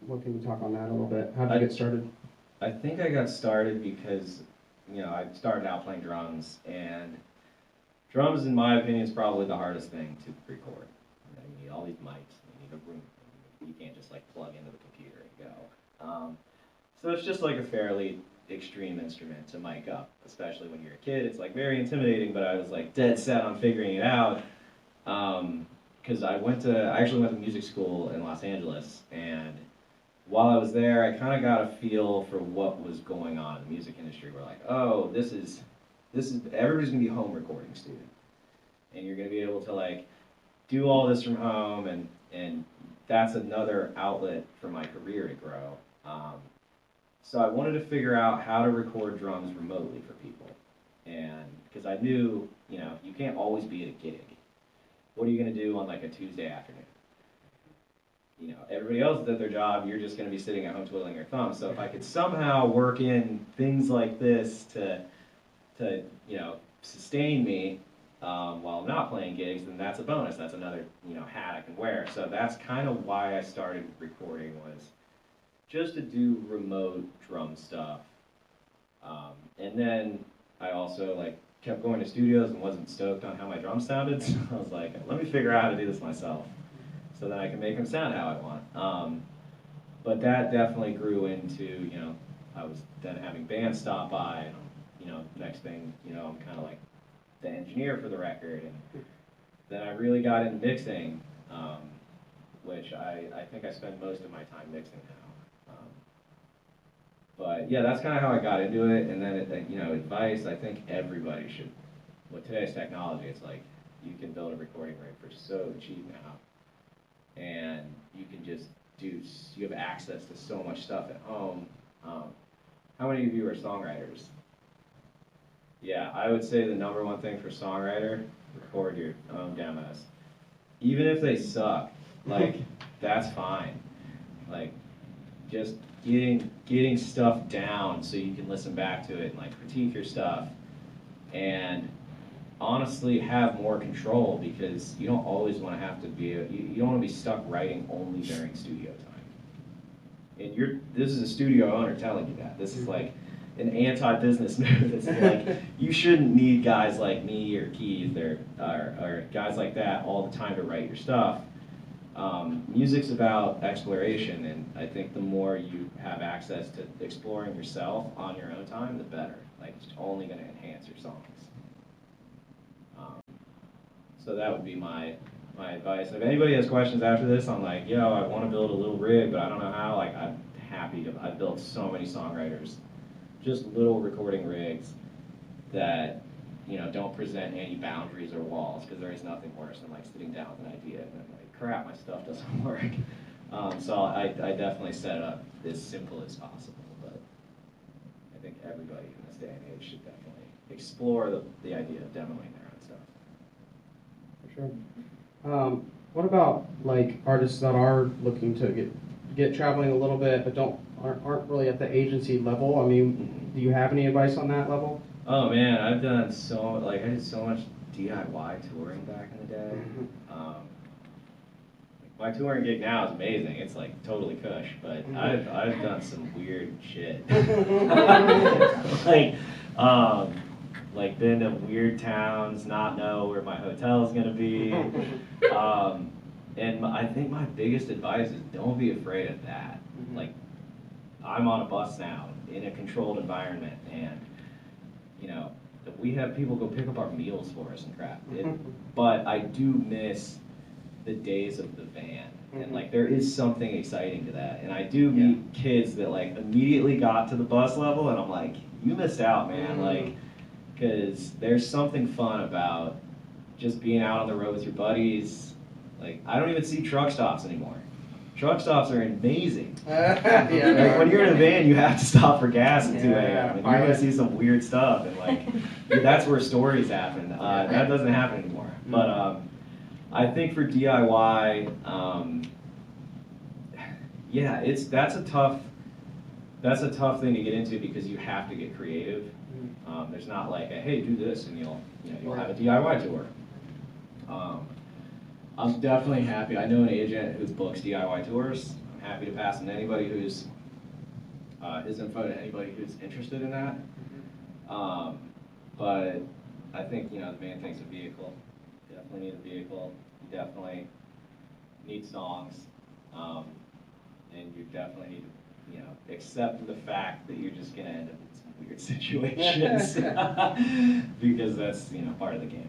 What can you talk on that a little bit? How did you get started? I think I got started because, I started out playing drums, and drums, in my opinion, is probably the hardest thing to record. You need all these mics, you need a room, you can't just like plug into the computer and go. So it's just like a fairly extreme instrument to mic up, especially when you're a kid. It's like very intimidating, but I was like dead set on figuring it out. Because I actually went to music school in Los Angeles, and while I was there, I kind of got a feel for what was going on in the music industry. We're like, oh, this is everybody's gonna be a home recording student, and you're gonna be able to like do all this from home, and that's another outlet for my career to grow. So I wanted to figure out how to record drums remotely for people, and because I knew, you can't always be at a gig. What are you gonna do on like a Tuesday afternoon? Everybody else is at their job, you're just going to be sitting at home twiddling your thumbs. So if I could somehow work in things like this to sustain me while I'm not playing gigs, then that's a bonus. That's another, hat I can wear. So that's kind of why I started recording, was just to do remote drum stuff. And then I also like kept going to studios and wasn't stoked on how my drums sounded. So I was like, let me figure out how to do this myself, so that I can make them sound how I want. But that definitely grew into, I was then having bands stop by, and, next thing, I'm kind of like the engineer for the record. And then I really got into mixing, which I think I spend most of my time mixing now. But yeah, that's kind of how I got into it. And then, advice, I think everybody should, with today's technology, it's like you can build a recording rig for so cheap now, and you can just you have access to so much stuff at home. How many of you are songwriters? Yeah, I would say the number one thing for songwriter, record your own demos. Even if they suck, like, that's fine. Like, just getting stuff down so you can listen back to it and like critique your stuff, and honestly have more control, because you don't always want to have to be you don't want to be stuck writing only during studio time. And this is a studio owner telling you that. This is like an anti-business move. It's like you shouldn't need guys like me or Keith or guys like that all the time to write your stuff. Music's about exploration, and I think the more you have access to exploring yourself on your own time, the better. Like, it's only going to enhance your songs. So that would be my advice. If anybody has questions after this on like, yo, I want to build a little rig, but I don't know how, like, I'm happy to. I've built so many songwriters, just little recording rigs that, don't present any boundaries or walls, because there is nothing worse than like sitting down with an idea and then like, crap, my stuff doesn't work. So I definitely set it up as simple as possible, but I think everybody in this day and age should definitely explore the idea of demoing their own stuff. For sure. What about like artists that are looking to get traveling a little bit, but aren't really at the agency level? I mean, do you have any advice on that level? Oh man, I did so much DIY touring back in the day. My touring gig now is amazing. It's like totally cush, but I've done some weird shit. like, like been to weird towns, not know where my hotel is gonna be. And I think my biggest advice is don't be afraid of that. Like, I'm on a bus now in a controlled environment, and we have people go pick up our meals for us and crap. But I do miss the days of the van, and like there is something exciting to that. And I do meet kids that like immediately got to the bus level, and I'm like, you missed out, man. Like, because there's something fun about just being out on the road with your buddies. Like, I don't even see truck stops anymore. Truck stops are amazing. Like, when you're in a van, you have to stop for gas at 2 a.m. and you're gonna see some weird stuff, and like that's where stories happen. That doesn't happen anymore. But I think for DIY, that's a tough thing to get into, because you have to get creative. There's not like a, hey, do this and you'll have a DIY tour. I'm definitely happy. I know an agent who books DIY tours. I'm happy to pass on anybody who's, his info to anybody who's interested in that. But I think, the main thing's a vehicle. You definitely need a vehicle. You definitely need songs. And you definitely need to, accept the fact that you're just gonna end up in some weird situations. Because that's, part of the game.